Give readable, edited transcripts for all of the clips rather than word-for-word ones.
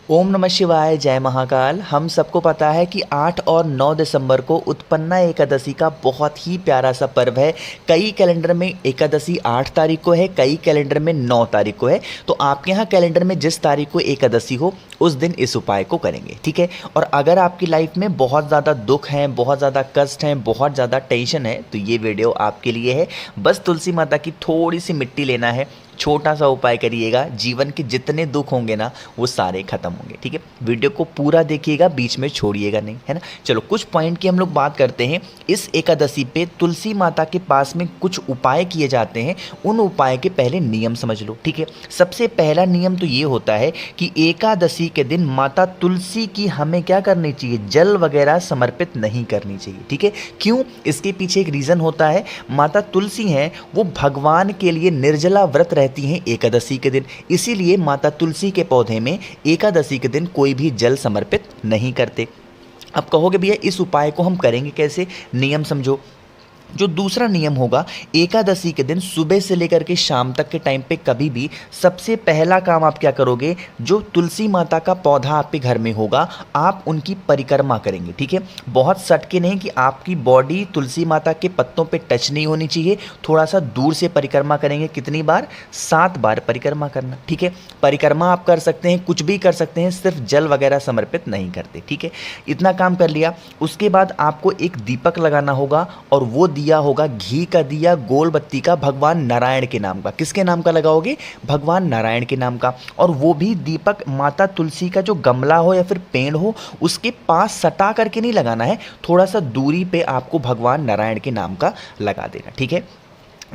ओम नमः शिवाय, जय महाकाल। हम सबको पता है कि 8 और 9 दिसंबर को उत्पन्ना एकादशी का बहुत ही प्यारा सा पर्व है। कई कैलेंडर में एकादशी 8 तारीख को है, कई कैलेंडर में 9 तारीख को है। तो आपके यहाँ कैलेंडर में जिस तारीख को एकादशी हो उस दिन इस उपाय को करेंगे, ठीक है। और अगर आपकी लाइफ में बहुत ज़्यादा दुख हैं, बहुत ज़्यादा कष्ट हैं, बहुत ज़्यादा टेंशन है, तो ये वीडियो आपके लिए है। बस तुलसी माता की थोड़ी सी मिट्टी लेना है, छोटा सा उपाय करिएगा, जीवन के जितने दुख होंगे ना वो सारे खत्म होंगे, ठीक है। वीडियो को पूरा देखिएगा, बीच में छोड़िएगा नहीं, है ना। चलो कुछ पॉइंट की हम लोग बात करते हैं। इस एकादशी पे तुलसी माता के पास में कुछ उपाय किए जाते हैं। उन उपाय के पहले नियम समझ लो, ठीक है। सबसे पहला नियम तो ये होता है कि एकादशी के दिन माता तुलसी की हमें क्या करनी चाहिए, जल वगैरह समर्पित नहीं करनी चाहिए, ठीक है। क्यों? इसके पीछे एक रीज़न होता है। माता तुलसी हैं वो भगवान के लिए निर्जला व्रत रहती हैं एकादशी के दिन, इसीलिए माता तुलसी के पौधे में एकादशी के दिन कोई भी जल समर्पित नहीं करते। अब कहोगे भैया इस उपाय को हम करेंगे कैसे, नियम समझो। जो दूसरा नियम होगा, एकादशी के दिन सुबह से लेकर के शाम तक के टाइम पे कभी भी सबसे पहला काम आप क्या करोगे, जो तुलसी माता का पौधा आपके घर में होगा आप उनकी परिक्रमा करेंगे, ठीक है। बहुत सटके नहीं कि आपकी बॉडी तुलसी माता के पत्तों पे टच नहीं होनी चाहिए, थोड़ा सा दूर से परिक्रमा करेंगे। कितनी बार? 7 बार परिक्रमा करना, ठीक है। परिक्रमा आप कर सकते हैं, कुछ भी कर सकते हैं, सिर्फ जल वगैरह समर्पित नहीं करते, ठीक है। इतना काम कर लिया। उसके बाद आपको एक दीपक लगाना होगा और वो दिया होगा घी का दिया, गोल बत्ती का, भगवान नारायण के नाम का। किसके नाम का लगाओगे? भगवान नारायण के नाम का। और वो भी दीपक माता तुलसी का जो गमला हो या फिर पेड़ हो उसके पास सटा करके नहीं लगाना है, थोड़ा सा दूरी पे आपको भगवान नारायण के नाम का लगा देना, ठीक है।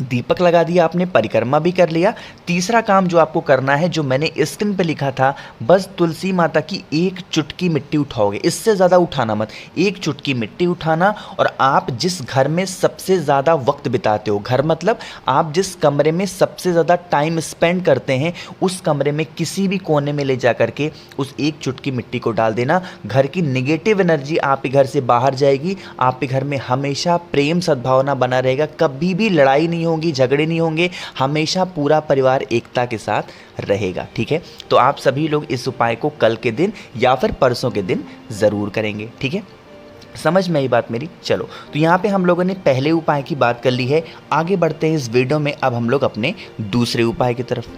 दीपक लगा दिया आपने, परिक्रमा भी कर लिया। तीसरा काम जो आपको करना है, जो मैंने स्क्रीन पे लिखा था, बस तुलसी माता की एक चुटकी मिट्टी उठाओगे, इससे ज़्यादा उठाना मत। एक चुटकी मिट्टी उठाना और आप जिस घर में सबसे ज़्यादा वक्त बिताते हो, घर मतलब आप जिस कमरे में सबसे ज़्यादा टाइम स्पेंड करते हैं, उस कमरे में किसी भी कोने में ले जा करके उस एक चुटकी मिट्टी को डाल देना। घर की निगेटिव एनर्जी आपके घर से बाहर जाएगी। आपके घर में हमेशा प्रेम सद्भावना बना रहेगा, कभी भी लड़ाई नहीं होंगी, झगड़े नहीं होंगे, हमेशा पूरा परिवार एकता के साथ रहेगा, ठीक है। तो आप सभी लोग इस उपाय को कल के दिन या फिर परसों के दिन ज़रूर करेंगे, ठीक है। समझ में आई बात मेरी? चलो, तो यहाँ पे हम लोगों ने पहले उपाय की बात कर ली है। आगे बढ़ते हैं इस वीडियो में, अब हम लोग अपने दूसरे उपाय की तरफ।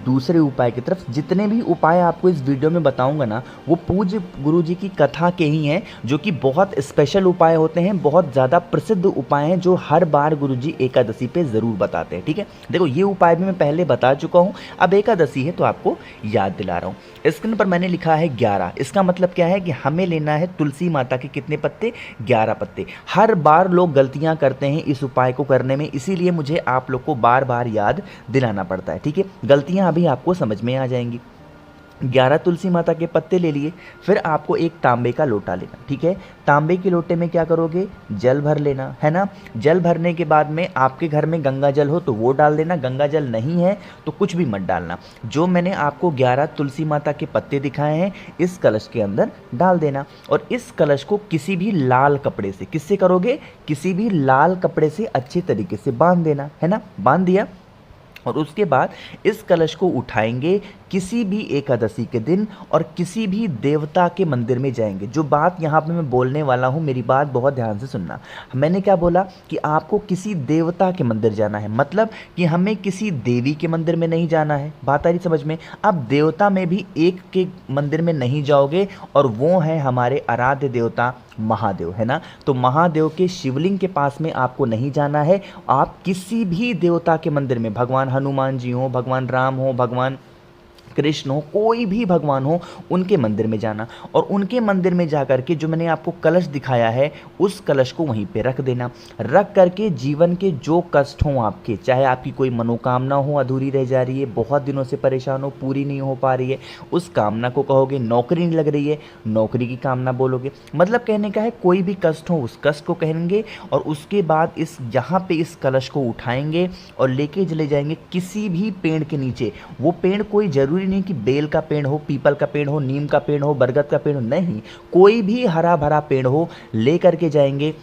दूसरे उपाय की तरफ जितने भी उपाय आपको इस वीडियो में बताऊंगा ना, वो पूज्य गुरु जी की कथा के ही हैं, जो कि बहुत स्पेशल उपाय होते हैं, बहुत ज़्यादा प्रसिद्ध उपाय हैं, जो हर बार गुरु जी एकादशी पे ज़रूर बताते हैं, ठीक है। देखो ये उपाय भी मैं पहले बता चुका हूँ, अब एकादशी है तो आपको याद दिला रहा हूँ। स्क्रीन पर मैंने लिखा है 11। इसका मतलब क्या है कि हमें लेना है तुलसी माता के कितने पत्ते? 11 पत्ते। हर बार लोग गलतियाँ करते हैं इस उपाय को करने में, इसीलिए मुझे आप लोग को बार बार याद दिलाना पड़ता है, ठीक है। गलतियाँ अभी आपको समझ में आ जाएंगी। 11 तुलसी माता के पत्ते ले लिए, फिर आपको एक तांबे का लोटा लेना, ठीक है। तांबे के लोटे में क्या करोगे? जल भर लेना, है ना। जल भरने के बाद में आपके घर में गंगा जल हो तो वो डाल देना, गंगा जल नहीं है तो कुछ भी मत डालना। जो मैंने आपको 11 तुलसी माता के पत्ते दिखाए हैं इस कलश के अंदर डाल देना। और इस कलश को किसी भी लाल कपड़े से, किससे करोगे? किसी भी लाल कपड़े से अच्छे तरीके से बांध देना, है ना। बांध दिया और उसके बाद इस कलश को उठाएंगे किसी भी एकादशी के दिन और किसी भी देवता के मंदिर में जाएंगे। जो बात यहाँ पे मैं बोलने वाला हूँ, मेरी बात बहुत ध्यान से सुनना। मैंने क्या बोला कि आपको किसी देवता के मंदिर जाना है, मतलब कि हमें किसी देवी के मंदिर में नहीं जाना है। बात आ रही समझ में? अब देवता में भी एक के मंदिर में नहीं जाओगे, और वो है हमारे आराध्य देवता महादेव, है ना। तो महादेव के शिवलिंग के पास में आपको नहीं जाना है। आप किसी भी देवता के मंदिर में, भगवान हनुमान जी हो, भगवान राम हो, भगवान कृष्ण हो, कोई भी भगवान हो, उनके मंदिर में जाना। और उनके मंदिर में जाकर के जो मैंने आपको कलश दिखाया है उस कलश को वहीं पे रख देना। रख करके जीवन के जो कष्ट हों आपके, चाहे आपकी कोई मनोकामना हो अधूरी रह जा रही है, बहुत दिनों से परेशान हो, पूरी नहीं हो पा रही है, उस कामना को कहोगे। नौकरी नहीं लग रही है, नौकरी की कामना बोलोगे। मतलब कहने का है कोई भी कष्ट हो उस कष्ट को कहेंगे। और उसके बाद इस यहाँ पे इस कलश को उठाएंगे और लेके चले जाएंगे किसी भी पेड़ के नीचे। वो पेड़ कोई जरूरी नहीं कि बेल का पेड़ हो, पीपल का पेड़ हो, नीम का पेड़ हो, बरगद का पेड़ हो, नहीं, कोई भी हरा भरा पेड़ हो, ले करके जाएंगे।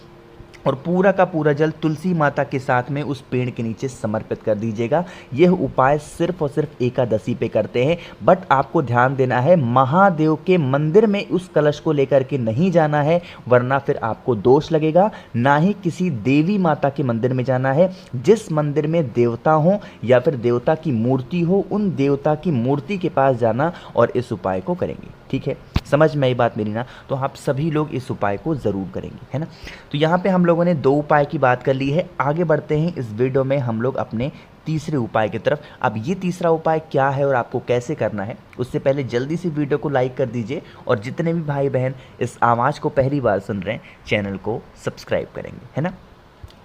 और पूरा का पूरा जल तुलसी माता के साथ में उस पेड़ के नीचे समर्पित कर दीजिएगा। यह उपाय सिर्फ और सिर्फ एकादशी पे करते हैं, बट आपको ध्यान देना है महादेव के मंदिर में उस कलश को लेकर के नहीं जाना है, वरना फिर आपको दोष लगेगा। ना ही किसी देवी माता के मंदिर में जाना है। जिस मंदिर में देवता हो या फिर देवता की मूर्ति हो, उन देवता की मूर्ति के पास जाना और इस उपाय को करेंगे। ठीक है, समझ में आई बात मेरी ना? तो आप सभी लोग इस उपाय को ज़रूर करेंगे, है ना? तो यहाँ पे हम लोगों ने 2 उपाय की बात कर ली है। आगे बढ़ते हैं इस वीडियो में हम लोग अपने तीसरे उपाय की तरफ। अब ये तीसरा उपाय क्या है और आपको कैसे करना है, उससे पहले जल्दी से वीडियो को लाइक कर दीजिए, और जितने भी भाई बहन इस आवाज़ को पहली बार सुन रहे हैं, चैनल को सब्सक्राइब करेंगे, है ना?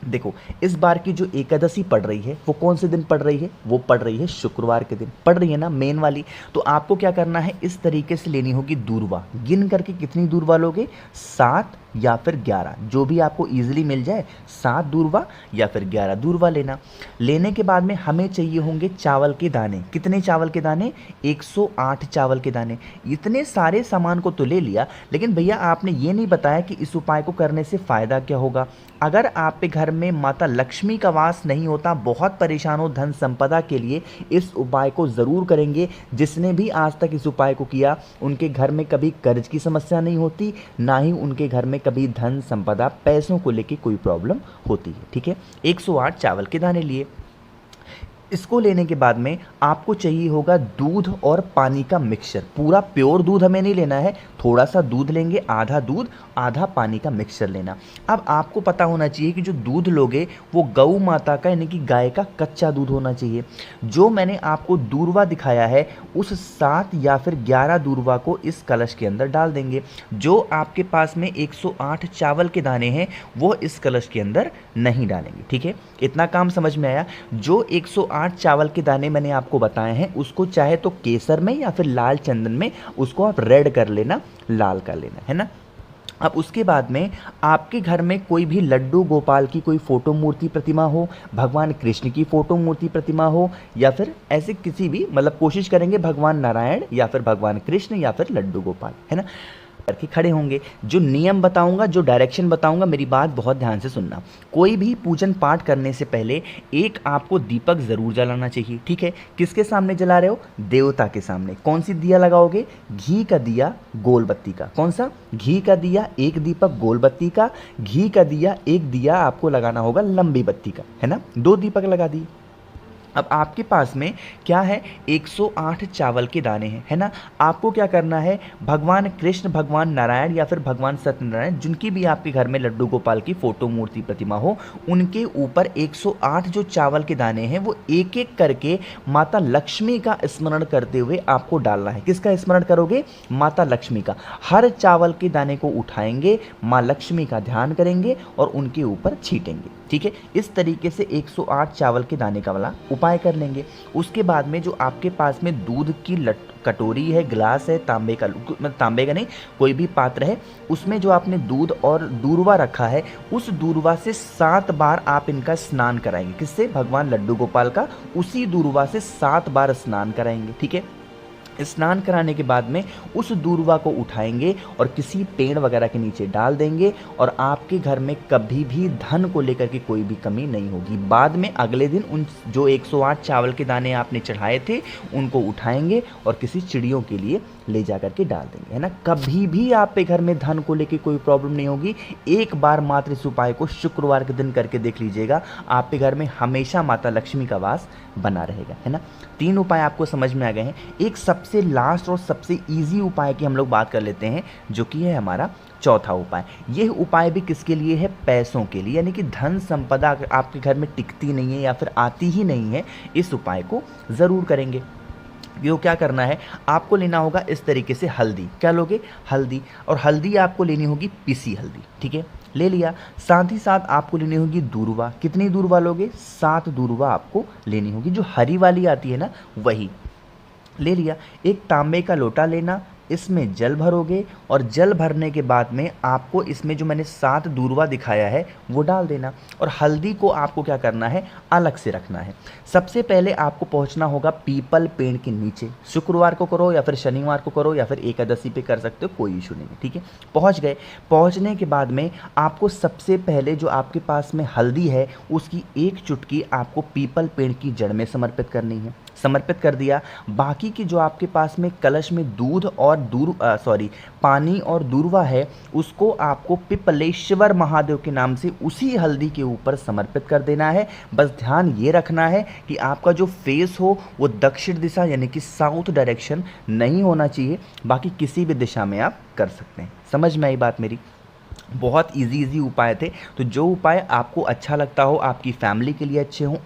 देखो, इस बार की जो एकादशी पड़ रही है वो कौन से दिन पड़ रही है? वो पड़ रही है शुक्रवार के दिन पड़ रही है ना, मेन वाली। तो आपको क्या करना है, इस तरीके से लेनी होगी दूर्वा। गिन करके कितनी दूर्वा लोगे? 7 या फिर 11, जो भी आपको इजीली मिल जाए। 7 दूर्वा या फिर 11 दूर्वा लेना। लेने के बाद में हमें चाहिए होंगे चावल के दाने। कितने चावल के दाने? 108 चावल के दाने। इतने सारे सामान को तो ले लिया, लेकिन भैया आपने ये नहीं बताया कि इस उपाय को करने से फ़ायदा क्या होगा। अगर आप पे घर में माता लक्ष्मी का वास नहीं होता, बहुत परेशान हो धन संपदा के लिए, इस उपाय को ज़रूर करेंगे। जिसने भी आज तक इस उपाय को किया, उनके घर में कभी कर्ज की समस्या नहीं होती, ना ही उनके घर में कभी धन संपदा पैसों को लेके कोई प्रॉब्लम होती है। ठीक है, 108 चावल के दाने लिए। इसको लेने के बाद में आपको चाहिए होगा दूध और पानी का मिक्सचर। पूरा प्योर दूध हमें नहीं लेना है, थोड़ा सा दूध लेंगे, आधा दूध आधा पानी का मिक्सचर लेना। अब आपको पता होना चाहिए कि जो दूध लोगे वो गौ माता का यानी कि गाय का कच्चा दूध होना चाहिए। जो मैंने आपको दूरवा दिखाया है, उस 7 या फिर 11 दूरवा को इस कलश के अंदर डाल देंगे। जो आपके पास में 108 चावल के दाने हैं वो इस कलश के अंदर नहीं डालेंगे। ठीक है, इतना काम समझ में आया? जो 108 चावल के दाने मैंने आपको बताए हैं, उसको चाहे तो केसर में या फिर लाल चंदन में उसको आप रेड कर लेना, लाल कर लेना, है ना? अब उसके बाद में आपके घर में कोई भी लड्डू गोपाल की कोई फोटो मूर्ति प्रतिमा हो, भगवान कृष्ण की फोटो मूर्ति प्रतिमा हो, या फिर ऐसे किसी भी, मतलब कोशिश करेंगे भगवान नारायण या फिर भगवान कृष्ण या फिर लड्डू गोपाल, है ना, करके खड़े होंगे। जो नियम बताऊंगा, जो डायरेक्शन बताऊंगा, मेरी बात बहुत ध्यान से सुनना। कोई भी पूजन पाठ करने से पहले एक आपको दीपक जरूर जलाना चाहिए। ठीक है, किसके सामने जला रहे हो? देवता के सामने। कौन सी दिया लगाओगे? घी का दिया, गोल बत्ती का। कौन सा? घी का दिया, एक दीपक गोल बत्ती का। घी का दिया, एक दिया आपको लगाना होगा लंबी बत्ती का, है ना? 2 दीपक लगा दिए। अब आपके पास में क्या है? 108 चावल के दाने हैं, है ना? आपको क्या करना है, भगवान कृष्ण, भगवान नारायण या फिर भगवान सत्यनारायण, जिनकी भी आपके घर में लड्डू गोपाल की फोटो मूर्ति प्रतिमा हो, उनके ऊपर 108 जो चावल के दाने हैं वो एक एक करके माता लक्ष्मी का स्मरण करते हुए आपको डालना है। किसका स्मरण करोगे? माता लक्ष्मी का। हर चावल के दाने को उठाएंगे, माँ लक्ष्मी का ध्यान करेंगे और उनके ऊपर छीटेंगे। ठीक है, इस तरीके से 108 चावल के दाने का वाला उपाय कर लेंगे। उसके बाद में जो आपके पास में दूध की कटोरी है, गिलास है, तांबे का, मतलब तांबे का नहीं, कोई भी पात्र है, उसमें जो आपने दूध और दूरवा रखा है, उस दूरवा से 7 बार आप इनका स्नान कराएंगे। किससे? भगवान लड्डू गोपाल का उसी दूरवा से 7 बार स्नान कराएंगे। ठीक है, स्नान कराने के बाद में उस दूरवा को उठाएंगे और किसी पेड़ वगैरह के नीचे डाल देंगे, और आपके घर में कभी भी धन को लेकर के कोई भी कमी नहीं होगी। बाद में अगले दिन उन जो 108 चावल के दाने आपने चढ़ाए थे उनको उठाएंगे और किसी चिड़ियों के लिए ले जा करके डाल देंगे, है ना? कभी भी आपके घर में धन को लेकर कोई प्रॉब्लम नहीं होगी। एक बार मात्र इस उपाय को शुक्रवार के दिन करके देख लीजिएगा, आपके घर में हमेशा माता लक्ष्मी का वास बना रहेगा, है ना? 3 उपाय आपको समझ में आ गए हैं। एक सबसे लास्ट और सबसे ईजी उपाय की हम लोग बात कर लेते हैं, जो कि है हमारा चौथा उपाय। यह उपाय भी किसके लिए है? पैसों के लिए, यानी कि धन संपदा आपके घर में टिकती नहीं है या फिर आती ही नहीं है, इस उपाय को ज़रूर करेंगे। यो क्या करना है, आपको लेना होगा इस तरीके से हल्दी। क्या लोगे? हल्दी। और हल्दी आपको लेनी होगी पिसी हल्दी। ठीक है, ले लिया। साथ ही साथ आपको लेनी होगी दूरवा। कितनी दूरवा लोगे? 7 दूरवा आपको लेनी होगी, जो हरी वाली आती है ना, वही ले लिया। एक तांबे का लोटा लेना, इसमें जल भरोगे और जल भरने के बाद में आपको इसमें जो मैंने 7 दूर्वा दिखाया है वो डाल देना, और हल्दी को आपको क्या करना है, अलग से रखना है। सबसे पहले आपको पहुंचना होगा पीपल पेड़ के नीचे। शुक्रवार को करो या फिर शनिवार को करो या फिर एकादशी पे कर सकते हो, कोई इशू नहीं है, ठीक है। पहुंच गए, पहुंचने के बाद में आपको सबसे पहले जो आपके पास में हल्दी है उसकी 1 चुटकी आपको पीपल पेड़ की जड़ में समर्पित करनी है। समर्पित कर दिया, बाकी की जो आपके पास में कलश में दूध और पानी और दूर्वा है उसको आपको पिपलेश्वर महादेव के नाम से उसी हल्दी के ऊपर समर्पित कर देना है। बस ध्यान ये रखना है कि आपका जो फेस हो वो दक्षिण दिशा यानी कि साउथ डायरेक्शन नहीं होना चाहिए, बाकी किसी भी दिशा में आप कर सकते हैं। समझ में आई बात मेरी? बहुत इजी उपाय थे, तो जो उपाय आपको अच्छा लगता हो, आपकी फैमिली के लिए अच्छे हों,